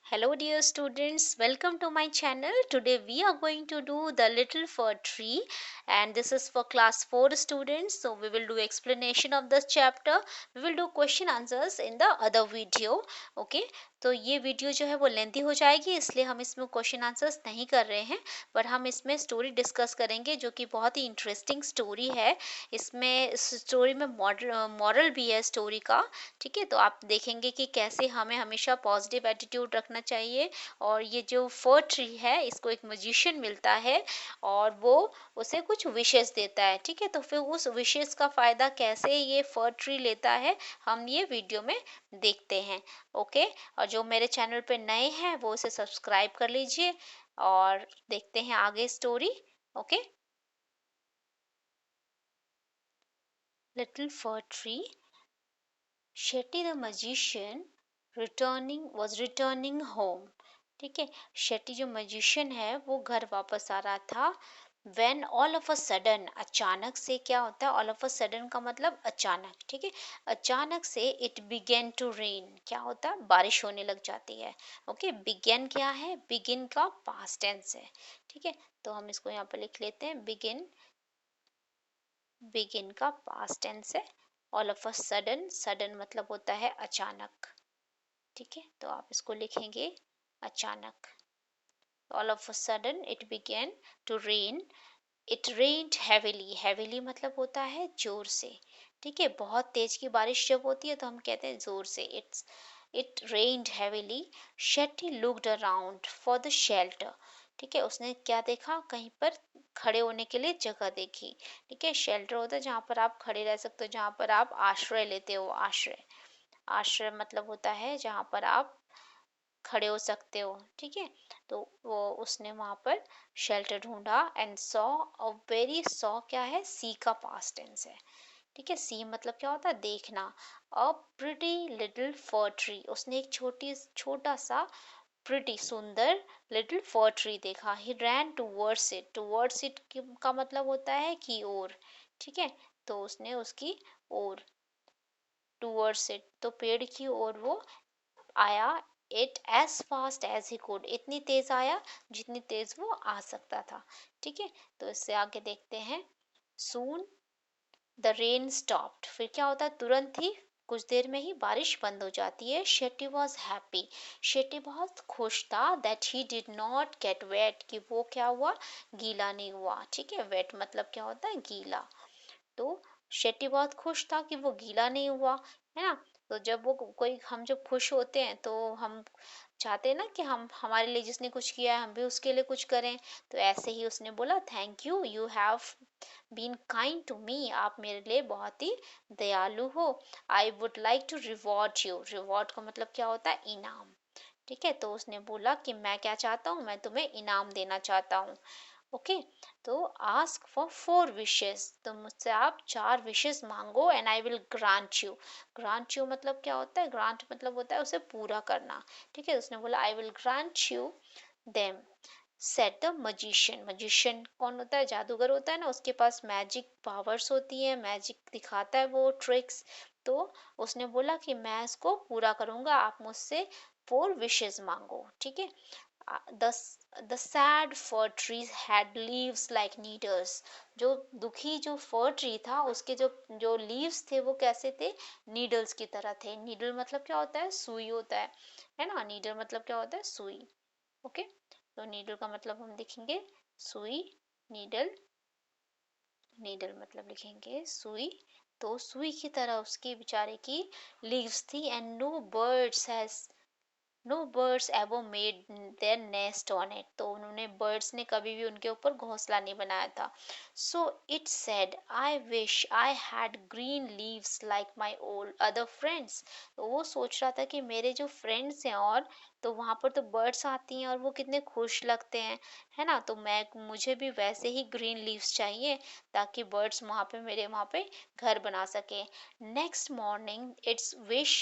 Hello, dear students. Welcome to my channel. Today we are going to do the little fir tree, and this is for class 4 students. So we will do explanation of this chapter. We will do question answers in the other video. Okay. तो ये video जो है वो lengthy हो जाएगी, इसलिए हम इसमें क्वेश्चन आंसर्स नहीं कर रहे हैं, पर हम इसमें स्टोरी डिस्कस करेंगे जो कि बहुत ही इंटरेस्टिंग स्टोरी है। इसमें इस स्टोरी में मॉरल भी है स्टोरी का। ठीक है, तो आप देखेंगे कि कैसे हमें हमेशा पॉजिटिव एटीट्यूड रखना चाहिए। और ये जो फर ट्री है, इसको एक म्यूजिशियन मिलता है और वो उसे कुछ विशेष देता है। ठीक है, तो फिर उस विशेष का फायदा कैसे ये फर ट्री लेता है, हम ये वीडियो में देखते हैं। ओके, और जो मेरे चैनल पे नए हैं वो इसे सब्सक्राइब कर लीजिए और देखते हैं आगे story. Okay, little fir tree. Shetty the magician was returning home। ठीक है, शेट्टी जो मैजिशियन है वो घर वापस आ रहा था। When all of a sudden, अचानक से क्या होता है? all of a sudden का मतलब अचानक। ठीक है, अचानक से it began to rain, क्या होता है? बारिश होने लग जाती है। ओके, begin क्या है? begin का past tense है। ठीक है, तो हम इसको यहाँ पर लिख लेते हैं begin। begin का past tense है। all of a sudden, sudden मतलब होता है अचानक। ठीक है, तो आप इसको लिखेंगे अचानक। all of a sudden it began to rain। it rained heavily। heavily मतलब होता है जोर से। ठीक है, बहुत तेज की बारिश जब होती है तो हम कहते हैं जोर से। it rained heavily। Shetty looked around for the shelter। ठीक है, उसने क्या देखा? कहीं पर खड़े होने के लिए जगह देखी। ठीक है, शेल्टर होता है जहाँ पर आप खड़े रह सकते हो, जहाँ पर आप आश्रय लेते हो। आश्रय, आश्रय मतलब होता है जहाँ पर आप खड़े हो सकते हो। ठीक है, तो वो उसने वहां पर शेल्टर ढूंढा and saw a very, saw क्या है? सी का पास्ट टेंस है। ठीक है, सी मतलब क्या होता है? देखना। A pretty little fir tree, उसने एक छोटा सा प्रिटी सुंदर लिटिल फर ट्री देखा। He ran towards it. Towards it का मतलब होता है की ओर। ठीक है, तो उसने उसकी ओर, टूवर्ड्स इट, तो पेड़ की ओर वो आया। It as fast as he could, इतनी तेज आया जितनी तेज वो आ सकता था। ठीक है, तो इससे आगे देखते हैं। सून द रेन स्टॉप्ड, फिर क्या होता है? तुरंत ही, कुछ देर में ही बारिश बंद हो जाती है। शेट्टी वॉज हैप्पी, शेट्टी बहुत खुश था। That he did not get wet, कि वो क्या हुआ? गीला नहीं हुआ। ठीक है, वेट मतलब क्या होता है? गीला। तो शेट्टी बहुत खुश था कि वो गीला नहीं हुआ, है ना। तो जब वो कोई, हम जब खुश होते हैं तो हम चाहते हैं ना कि हम, हमारे लिए जिसने कुछ किया है हम भी उसके लिए कुछ करें। तो ऐसे ही उसने बोला, thank you, you have been kind to me, आप मेरे लिए बहुत ही दयालु हो। I would like to reward you. Reward का मतलब क्या होता है? इनाम। ठीक है, तो उसने बोला कि मैं क्या चाहता हूँ? मैं तुम्हें इनाम देना चाहता हूँ। ओके, तो आस्क फॉर 4 विशेस, तो मुझसे आप 4 विशेस मांगो and I will grant you. Grant you मतलब क्या होता है? ग्रांट मतलब होता है उसे पूरा करना। ठीक है, उसने बोला I will grant you them. Set the magician. Magician कौन होता है? जादूगर होता है ना, उसके पास मैजिक पावर्स होती है, मैजिक दिखाता है वो, ट्रिक्स। तो उसने बोला कि मैं इसको पूरा करूंगा, आप मुझसे 4 विशेस मांगो। ठीक है, the the sad fir trees had leaves like needles। जो दुखी जो फर ट्री था, उसके जो जो लीव्स थे वो कैसे थे? नीडल्स की तरह थे। नीडल मतलब क्या होता है? सुई होता है ना। नीडल मतलब क्या होता है? सुई। ओके, तो नीडल का मतलब हम लिखेंगे सुई। नीडल, नीडल मतलब लिखेंगे सुई। तो सुई की तरह उसकी बेचारे की लीव्स थी। And no birds has, no birds ever made their nest on it, तो उन्होंने, बर्ड्स ने कभी भी उनके ऊपर घोंसला नहीं बनाया था। So it said, I wish I had green leaves like my old other friends. तो वो सोच रहा था कि मेरे जो फ्रेंड्स हैं, और तो वहाँ पर तो बर्ड्स आती हैं और वो कितने खुश लगते हैं, है ना। तो मैं, मुझे भी वैसे ही ग्रीन लीव्स चाहिए, ताकि बर्ड्स वहाँ पे, मेरे वहाँ पे घर बना सके। Next morning it's wish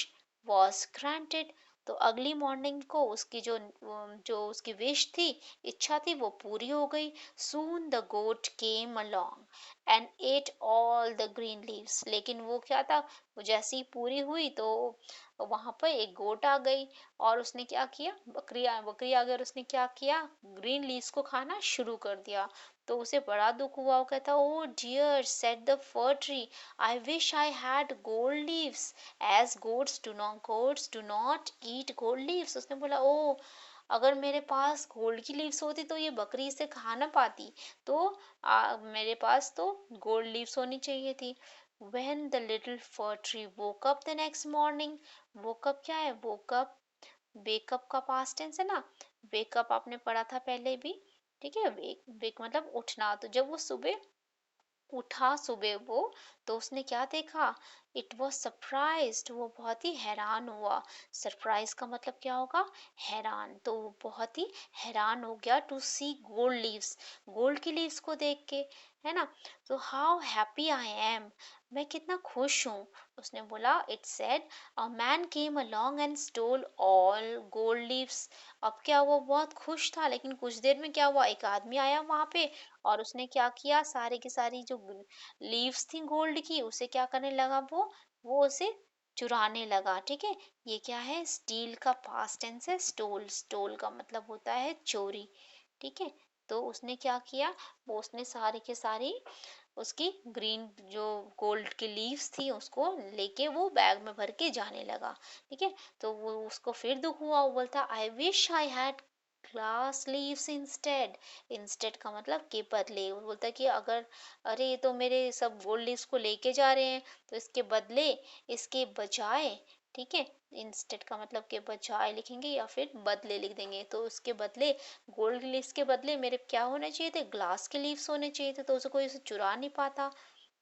was granted. तो अगली मॉर्निंग को उसकी जो उसकी विश थी, इच्छा थी, वो पूरी हो गई। Soon the goat came along and ate all the green leaves. लेकिन वो क्या था, वो जैसी ही पूरी हुई तो वहां पर एक गोट आ गई और उसने क्या किया, बकरी आ गई और उसने क्या किया, ग्रीन लीव्स को खाना शुरू कर दिया। तो उसे बड़ा दुख हुआ, वो कहता, oh dear said the fir tree, I wish I had gold leaves as goats do not eat gold leaves. उसने बोला, ओ अगर मेरे पास गोल्ड की लीव्स होती तो ये बकरी इसे खा ना पाती। तो मेरे पास तो गोल्ड लीव्स होनी चाहिए थी। When the little fir tree woke up the next morning, woke up क्या है, woke up, wake up का past tense है ना, wake up आपने पढ़ा था पहले भी, ठीक है। wake मतलब उठना। तो जब वो सुबह उठा सुबह वो, तो उसने क्या देखा, इट वॉज सरप्राइज्ड, वो बहुत ही हैरान हुआ। सरप्राइज का मतलब क्या होगा, हैरान। तो वो बहुत ही हैरान हो गया to see gold leaves, gold की लीव्स को देख के, है ना। तो हाउ हैप्पी आई एम, मैं कितना खुश हूँ। उसने बोला, it said, a man came along and stall all gold leaves. अब क्या, वो बहुत खुश था, लेकिन कुछ देर में क्या हुआ, एक आदमी आया वहां पे और उसने क्या किया, सारी की सारी जो लीव्स थी गोल्ड की, उसे क्या करने लगा, वो उसे चुराने लगा। ठीक है, ये क्या है, स्टील का पास्ट टेंस है, स्टोल। स्टोल का मतलब होता है चोरी। ठीक है, तो उसने क्या किया, वो उसने सारी के सारी उसकी ग्रीन जो गोल्ड की लीव्स थी उसको लेके वो बैग में भर के जाने लगा। ठीक है, तो वो उसको फिर दुख हुआ, वो बोलता, आई wish I had glass leaves instead. Instead का मतलब के बदले, वो बोलता कि अगर, अरे ये तो मेरे सब गोल्ड लीव्स को लेके जा रहे हैं, तो इसके बदले, इसके बजाय, ठीक है, इंस्टेड का मतलब के बजाय लिखेंगे या फिर बदले लिख देंगे। तो उसके बदले, गोल्ड लीव्स के बदले मेरे क्या होने चाहिए थे, ग्लास के लीव्स होने चाहिए थे, तो उसे कोई उसे चुरा नहीं पाता।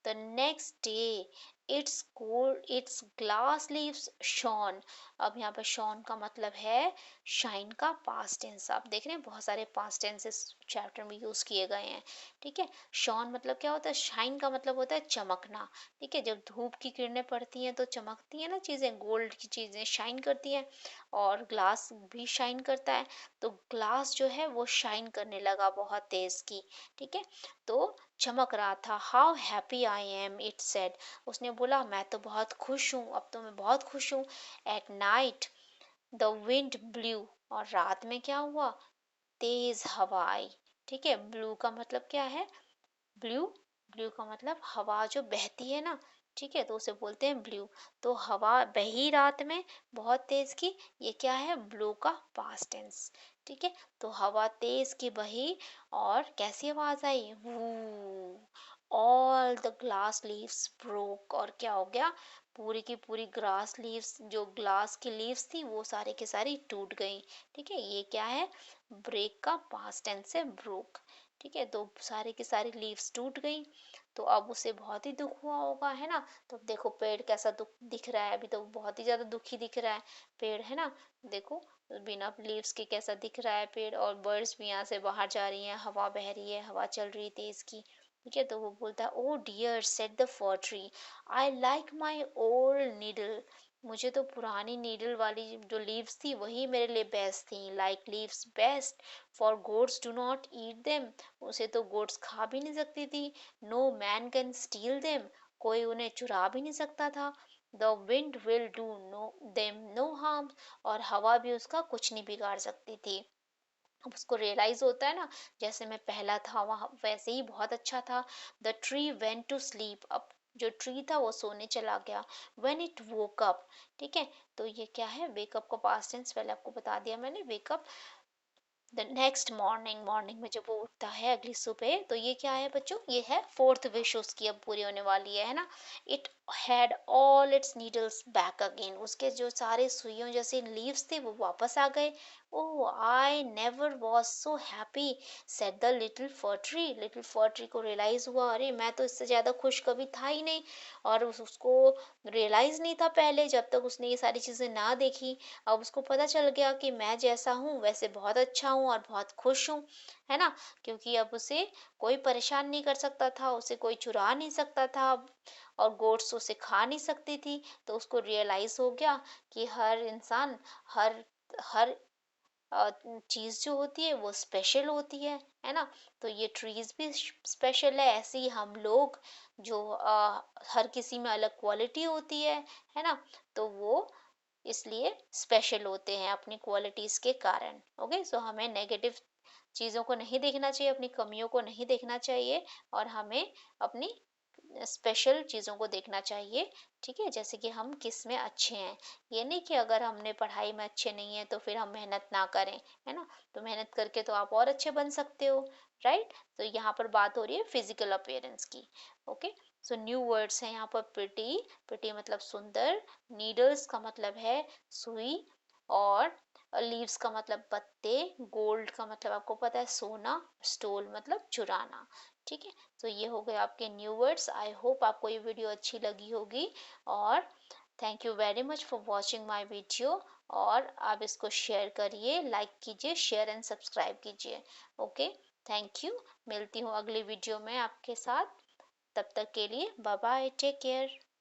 The next day, its glass leaves shone। अब यहाँ पे shone का मतलब है shine का past tense। आप देख रहे हैं बहुत सारे past tense इस चैप्टर में यूज किए गए हैं। ठीक है, shone मतलब क्या होता है, shine का मतलब होता है चमकना। ठीक है, जब धूप की किरणें पड़ती हैं तो चमकती हैं ना चीजें, गोल्ड की चीजें शाइन करती हैं, और ग्लास भी शाइन करता है। तो ग्लास जो है वो शाइन करने लगा बहुत तेज की। ठीक है, तो चमक रहा था। How happy I am, it said. उसने बोला, मैं तो बहुत खुश हूँ, अब तो मैं बहुत खुश हूँ। At night the wind blue. और रात में क्या हुआ, तेज हवा आई। ठीक है, ब्लू का मतलब क्या है, ब्लू, ब्लू का मतलब हवा जो बहती है ना। ठीक है, तो उसे बोलते हैं ब्लू। तो हवा बही रात में बहुत तेज की, ये क्या है, ब्लू का पास्ट टेंस। ठीक है, तो हवा तेज की बही और कैसी आवाज आई, वू, all the glass leaves broke. और क्या हो गया, पूरी की पूरी ग्रास लीव्स, जो ग्लास की लीव्स थी वो सारी की सारी टूट गई। ठीक है, ये क्या है, ब्रेक का पास्ट टेंस है, ब्रोक। ठीक है, तो सारी की सारी लीव्स टूट गई। तो अब उसे बहुत ही दुख हुआ होगा, है ना। तो देखो पेड़ कैसा दुख दिख रहा है, अभी तो बहुत ही ज्यादा दुखी दिख रहा है पेड़, है ना। देखो बिना लीव्स के कैसा दिख रहा है पेड़, और बर्ड्स भी यहाँ से बाहर जा रही हैं, हवा बह रही है, हवा चल रही है तेज की। ठीक है, तो वो बोलता है, oh dear said the fir tree, I like my old needle. मुझे तो पुरानी नीडल वाली जो लीव्स थी वही मेरे लिए बेस्ट थी। Like leaves best, for gods do not eat them. उसे तो गोड्स खा भी नहीं सकती थी। No man can steal them, कोई उन्हें चुरा भी नहीं सकता था। The wind will do no them no harm, और हवा भी उसका कुछ नहीं बिगाड़ सकती थी। अब उसको रियलाइज होता है ना, जैसे मैं पहला था वहां वैसे ही बहुत अच्छा था। The tree went to sleep. अब जो ट्री था वो सोने चला गया। व्हेन इट वोक अप, ठीक है, तो ये क्या है, वेकअप का पास्ट टेंस पहले आपको बता दिया मैंने, wake up the next morning. Morning में जब वो उठता है अगली सुबह, तो ये क्या है बच्चों, ये है फोर्थ विश उसकी अब पूरी होने वाली है ना। It had all it's needles back again. उसके जो सारे सुइयों जैसे लीव्स थे वो वापस आ गए। Oh I never was so happy, said the little fir tree. Little fir tree को रियलाइज हुआ, अरे मैं तो इससे ज्यादा खुश कभी था ही नहीं। और उसको रियलाइज नहीं था पहले, जब तक उसने ये सारी चीजें ना देखी। अब उसको पता चल गया कि मैं जैसा हूँ वैसे बहुत अच्छा हूँ और बहुत खुश हूँ, है ना, क्योंकि अब उसे कोई परेशान नहीं कर सकता था, उसे कोई चुरा नहीं सकता था और गोट्स उसे खा नहीं सकती थी। तो उसको रियलाइज हो गया कि हर इंसान, हर हर चीज़ जो होती है वो स्पेशल होती है ना। तो ये ट्रीज भी स्पेशल है, ऐसे ही हम लोग जो हर किसी में अलग क्वालिटी होती है ना, तो वो इसलिए स्पेशल होते हैं अपनी क्वालिटीज के कारण। ओके, सो हमें नेगेटिव चीज़ों को नहीं देखना चाहिए, अपनी कमियों को नहीं देखना चाहिए, और हमें अपनी स्पेशल चीज़ों को देखना चाहिए। ठीक है, जैसे कि हम किस में अच्छे हैं। ये नहीं कि अगर हमने पढ़ाई में अच्छे नहीं है तो फिर हम मेहनत ना करें, है ना। तो मेहनत करके तो आप और अच्छे बन सकते हो, राइट। तो यहाँ पर बात हो रही है फिजिकल अपीयरेंस की। ओके, सो न्यू वर्ड्स हैं यहाँ पर। प्रिटी, प्रिटी मतलब सुंदर, नीडल्स का मतलब है सुई, और लीव्स का मतलब पत्ते, गोल्ड का मतलब आपको पता है सोना, स्टोल मतलब चुराना। ठीक है, तो ये हो गए आपके न्यू वर्ड्स। आई होप आपको ये वीडियो अच्छी लगी होगी, और thank you very much for watching my video. और आप इसको शेयर करिए, लाइक कीजिए, शेयर एंड सब्सक्राइब कीजिए। Okay, thank you. मिलती हूँ अगली वीडियो में आपके साथ। तब तक के लिए बाय बाय, टेक केयर।